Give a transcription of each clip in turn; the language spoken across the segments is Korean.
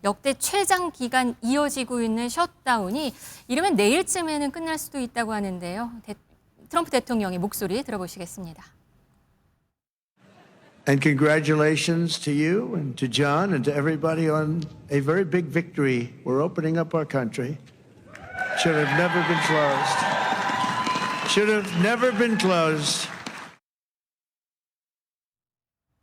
역대 최장 기간 이어지고 있는 셧다운이 이르면 내일쯤에는 끝날 수도 있다고 하는데요. 트럼프 대통령의 목소리 들어보시겠습니다. And congratulations to you and to John and to everybody on a very big victory. We're opening up our country. Should have never been closed. Should have never been closed.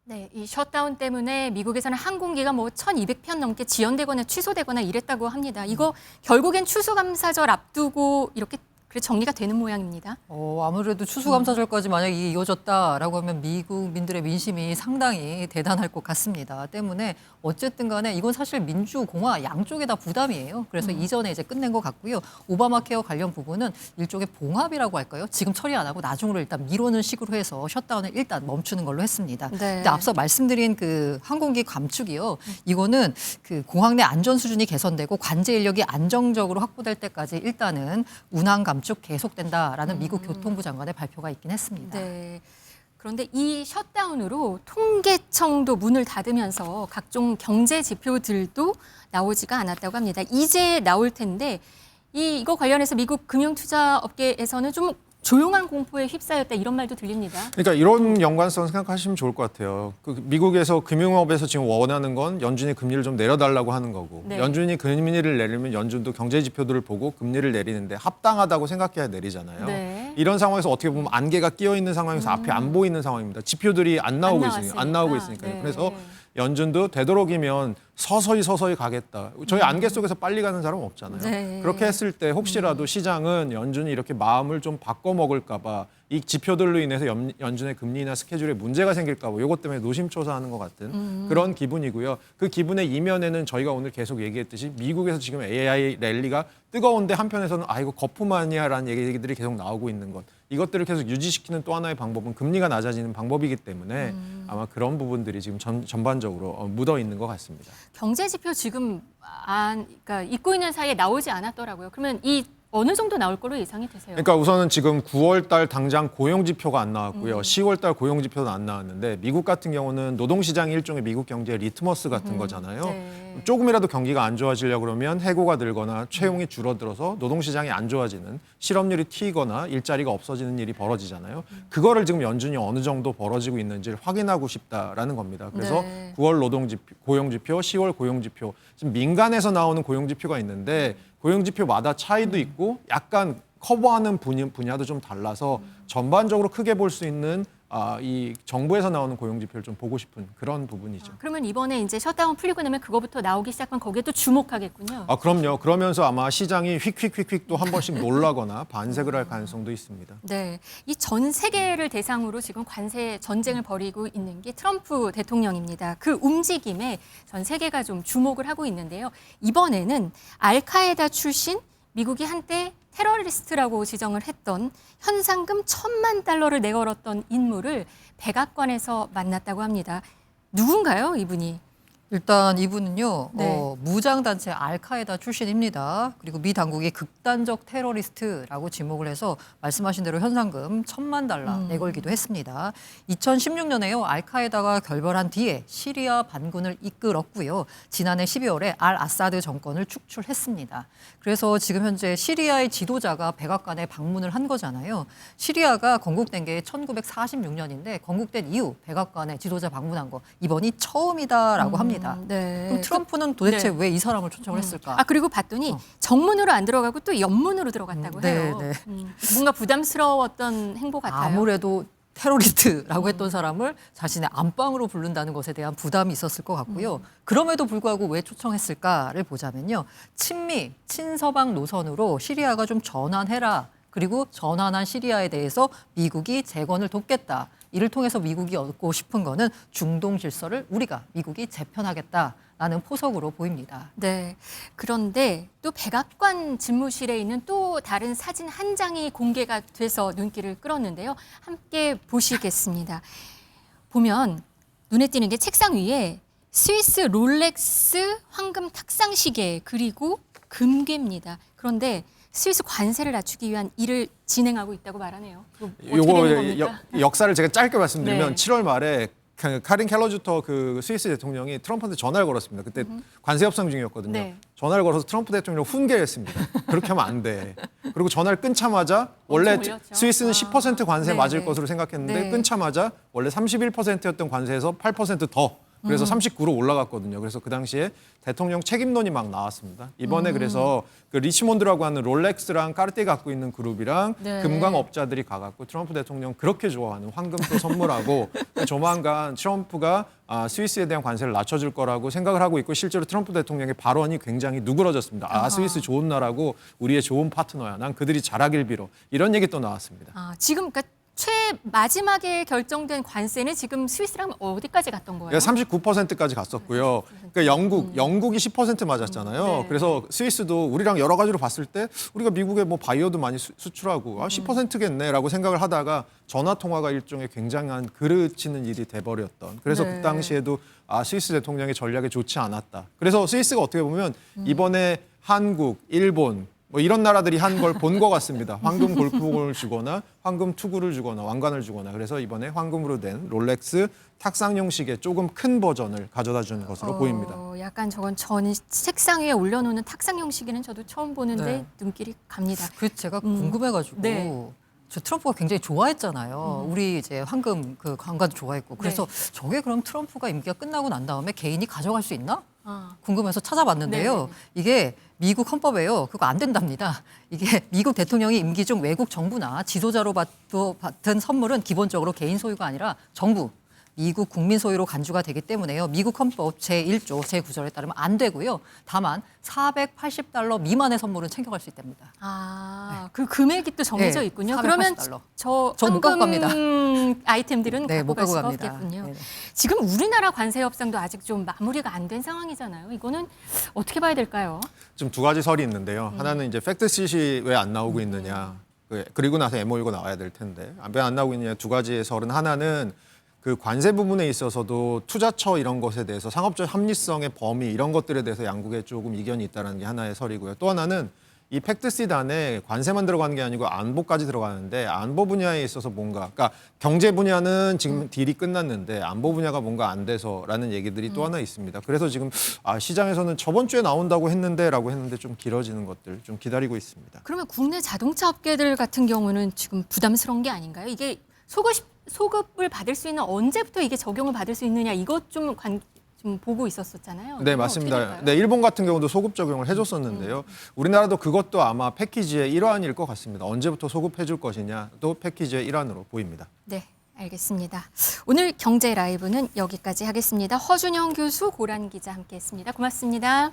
네, 이 셧다운 때문에 미국에서는 항공기가 1,200편 넘게 지연되거나 취소되거나 이랬다고 합니다. 이거 결국엔 추수감사절 앞두고 이렇게 정리가 되는 모양입니다. 아무래도 추수감사절까지 만약에 이어졌다라고 하면 미국민들의 민심이 상당히 대단할 것 같습니다. 때문에 어쨌든 간에 이건 사실 민주공화 양쪽에 다 부담이에요. 그래서 이전에 이제 끝낸 것 같고요. 오바마 케어 관련 부분은 일종의 봉합이라고 할까요? 지금 처리 안 하고 나중으로 일단 미루는 식으로 해서 셧다운을 일단 멈추는 걸로 했습니다. 네. 근데 앞서 말씀드린 그 항공기 감축이요. 이거는 그 공항 내 안전 수준이 개선되고 관제 인력이 안정적으로 확보될 때까지 일단은 운항 감축 계속된다라는 미국 교통부 장관의 발표가 있긴 했습니다. 네. 그런데 이 셧다운으로 통계청도 문을 닫으면서 각종 경제 지표들도 나오지가 않았다고 합니다. 이제 나올 텐데 이거 관련해서 미국 금융투자업계에서는 좀 조용한 공포에 휩싸였다 이런 말도 들립니다. 그러니까 이런 연관성 생각하시면 좋을 것 같아요. 미국에서 금융업에서 지금 원하는 건 연준이 금리를 좀 내려달라고 하는 거고 네. 연준이 금리를 내리면 연준도 경제 지표들을 보고 금리를 내리는데 합당하다고 생각해야 내리잖아요. 네. 이런 상황에서 어떻게 보면 안개가 끼어 있는 상황에서 앞에 안 보이는 상황입니다. 지표들이 안 나오고 있으니까요. 네. 그래서 연준도 되도록이면 서서히 가겠다. 저희 안개 속에서 빨리 가는 사람은 없잖아요. 네. 그렇게 했을 때 혹시라도 시장은 연준이 이렇게 마음을 좀 바꿔먹을까 봐 이 지표들로 인해서 연준의 금리나 스케줄에 문제가 생길까 봐 이것 때문에 노심초사하는 것 같은 그런 기분이고요. 그 기분의 이면에는 저희가 오늘 계속 얘기했듯이 미국에서 지금 AI 랠리가 뜨거운데 한편에서는 이거 거품 아니야라는 얘기들이 계속 나오고 있는 것. 이것들을 계속 유지시키는 또 하나의 방법은 금리가 낮아지는 방법이기 때문에 아마 그런 부분들이 지금 전반적으로 묻어 있는 것 같습니다. 경제 지표 지금 그러니까 잊고 있는 사이에 나오지 않았더라고요. 그러면 이 어느 정도 나올 걸로 예상이 되세요? 그러니까 우선은 지금 9월 달 당장 고용 지표가 안 나왔고요. 10월 달 고용 지표도 안 나왔는데 미국 같은 경우는 노동 시장이 일종의 미국 경제의 리트머스 같은 거잖아요. 네. 조금이라도 경기가 안 좋아지려고 그러면 해고가 늘거나 채용이 줄어들어서 노동 시장이 안 좋아지는 실업률이 튀거나 일자리가 없어지는 일이 벌어지잖아요. 그거를 지금 연준이 어느 정도 벌어지고 있는지를 확인하고 싶다라는 겁니다. 그래서 네. 9월 고용 지표, 10월 고용 지표, 지금 민간에서 나오는 고용 지표가 있는데 고용 지표마다 차이도 있고 약간 커버하는 분야도 좀 달라서 전반적으로 크게 볼 수 있는 이 정부에서 나오는 고용 지표를 좀 보고 싶은 그런 부분이죠. 그러면 이번에 이제 셧다운 풀리고 나면 그거부터 나오기 시작하면 거기에 또 주목하겠군요. 그럼요. 그러면서 아마 시장이 휙휙휙휙 또 한 번씩 놀라거나 반색을 할 가능성도 있습니다. 네, 이 전 세계를 대상으로 지금 관세 전쟁을 벌이고 있는 게 트럼프 대통령입니다. 그 움직임에 전 세계가 좀 주목을 하고 있는데요. 이번에는 알카에다 출신 미국이 한때 테러리스트라고 지정을 했던 현상금 1,000만 달러를 내걸었던 인물을 백악관에서 만났다고 합니다. 누군가요, 이분이? 일단 이분은요, 네. 무장단체 알카에다 출신입니다. 그리고 미 당국이 극단적 테러리스트라고 지목을 해서 말씀하신 대로 현상금 1,000만 달러 내걸기도 했습니다. 2016년에요, 알카에다가 결별한 뒤에 시리아 반군을 이끌었고요. 지난해 12월에 알 아사드 정권을 축출했습니다. 그래서 지금 현재 시리아의 지도자가 백악관에 방문을 한 거잖아요. 시리아가 건국된 게 1946년인데 건국된 이후 백악관에 지도자 방문한 거 이번이 처음이다라고 합니다. 네. 그럼 트럼프는 도대체 네. 왜 이 사람을 초청을 했을까? 그리고 봤더니 정문으로 안 들어가고 또 옆문으로 들어갔다고 해요. 네. 뭔가 부담스러웠던 행보 같아요. 아무래도 테러리스트라고 했던 사람을 자신의 안방으로 부른다는 것에 대한 부담이 있었을 것 같고요. 그럼에도 불구하고 왜 초청했을까를 보자면요. 친미, 친서방 노선으로 시리아가 좀 전환해라. 그리고 전환한 시리아에 대해서 미국이 재건을 돕겠다. 이를 통해서 미국이 얻고 싶은 거는 중동 질서를 미국이 재편하겠다라는 포석으로 보입니다. 네. 그런데 또 백악관 집무실에 있는 또 다른 사진 한 장이 공개가 돼서 눈길을 끌었는데요. 함께 보시겠습니다. 보면 눈에 띄는 게 책상 위에 스위스 롤렉스 황금 탁상 시계 그리고 금괴입니다. 그런데 스위스 관세를 낮추기 위한 일을 진행하고 있다고 말하네요. 어떻게 되는 겁니까? 역사를 제가 짧게 말씀드리면 네. 7월 말에 카린 켈러주터 그 스위스 대통령이 트럼프한테 전화를 걸었습니다. 그때 관세 협상 중이었거든요. 네. 전화를 걸어서 트럼프 대통령을 훈계했습니다. 그렇게 하면 안 돼. 그리고 전화를 끊자마자 원래 올렸죠. 스위스는 10% 관세 네, 맞을 네. 것으로 생각했는데 네. 끊자마자 원래 31%였던 관세에서 8% 더. 그래서 39로 올라갔거든요. 그래서 그 당시에 대통령 책임론이 막 나왔습니다. 이번에 그래서 그 리치몬드라고 하는 롤렉스랑 까르띠에 갖고 있는 그룹이랑 네. 금광업자들이 가갖고 트럼프 대통령 그렇게 좋아하는 황금도 선물하고 조만간 트럼프가 스위스에 대한 관세를 낮춰줄 거라고 생각을 하고 있고 실제로 트럼프 대통령의 발언이 굉장히 누그러졌습니다. 스위스 좋은 나라고 우리의 좋은 파트너야. 난 그들이 잘하길 빌어. 이런 얘기 또 나왔습니다. 지금 그러니까 마지막에 결정된 관세는 지금 스위스랑 어디까지 갔던 거예요? 39%까지 갔었고요. 그러니까 영국이 10% 맞았잖아요. 네. 그래서 스위스도 우리랑 여러 가지로 봤을 때 우리가 미국에 뭐 바이오도 많이 수출하고 10%겠네라고 생각을 하다가 전화 통화가 일종의 굉장한 그르치는 일이 돼버렸던. 그래서 네. 그 당시에도 스위스 대통령의 전략이 좋지 않았다. 그래서 스위스가 어떻게 보면 이번에 한국, 일본 뭐 이런 나라들이 한 걸 본 것 같습니다. 황금 골프공을 주거나 황금 투구를 주거나 왕관을 주거나 그래서 이번에 황금으로 된 롤렉스 탁상 형식의 조금 큰 버전을 가져다 준 것으로 보입니다. 약간 저건 전 책상 위에 올려놓는 탁상 형식에는 저도 처음 보는데 네. 눈길이 갑니다. 그 제가 궁금해가지고 네. 저 트럼프가 굉장히 좋아했잖아요. 우리 이제 황금 그 관관도 좋아했고 그래서 저게 그럼 트럼프가 임기가 끝나고 난 다음에 개인이 가져갈 수 있나? 궁금해서 찾아봤는데요. 네. 이게 미국 헌법에요. 그거 안 된답니다. 이게 미국 대통령이 임기 중 외국 정부나 지도자로 받은 선물은 기본적으로 개인 소유가 아니라 정부, 미국 국민 소유로 간주가 되기 때문에요. 미국 헌법 제1조 제9절에 따르면 안 되고요. 다만 $480 미만의 선물은 챙겨갈 수 있답니다. 그 금액이 또 정해져 네, 있군요. 480 그러면 달러. 저 저못 갖고 황금 갑니다. 아이템들은 네, 갖고 못 갈 갖고 수가 갑니다. 없겠군요. 네네. 지금 우리나라 관세 협상도 아직 좀 마무리가 안 된 상황이잖아요. 이거는 어떻게 봐야 될까요? 좀 두 가지 설이 있는데요. 하나는 이제 팩트시트이 왜 안 나오고 있느냐. 그리고 나서 MOU가 나와야 될 텐데 왜 안 나오고 있느냐 두 가지의 설은 하나는 그 관세 부분에 있어서도 투자처 이런 것에 대해서 상업적 합리성의 범위 이런 것들에 대해서 양국에 조금 이견이 있다는 게 하나의 설이고요. 또 하나는 이 팩트시트 안에 관세만 들어가는 게 아니고 안보까지 들어가는데 안보 분야에 있어서 뭔가 그러니까 경제 분야는 지금 딜이 끝났는데 안보 분야가 뭔가 안 돼서라는 얘기들이 또 하나 있습니다. 그래서 지금 시장에서는 저번 주에 나온다고 했는데라고 했는데 좀 길어지는 것들 좀 기다리고 있습니다. 그러면 국내 자동차 업계들 같은 경우는 지금 부담스러운 게 아닌가요? 이게 소급을 받을 수 있는 언제부터 이게 적용을 받을 수 있느냐 이것 좀 보고 있었었잖아요. 네, 이거 맞습니다. 어떻게 될까요? 네, 일본 같은 경우도 소급 적용을 해줬었는데요. 우리나라도 그것도 아마 패키지의 일환일 것 같습니다. 언제부터 소급해줄 것이냐도 패키지의 일환으로 보입니다. 네, 알겠습니다. 오늘 경제 라이브는 여기까지 하겠습니다. 허준영 교수, 고란 기자 함께했습니다. 고맙습니다.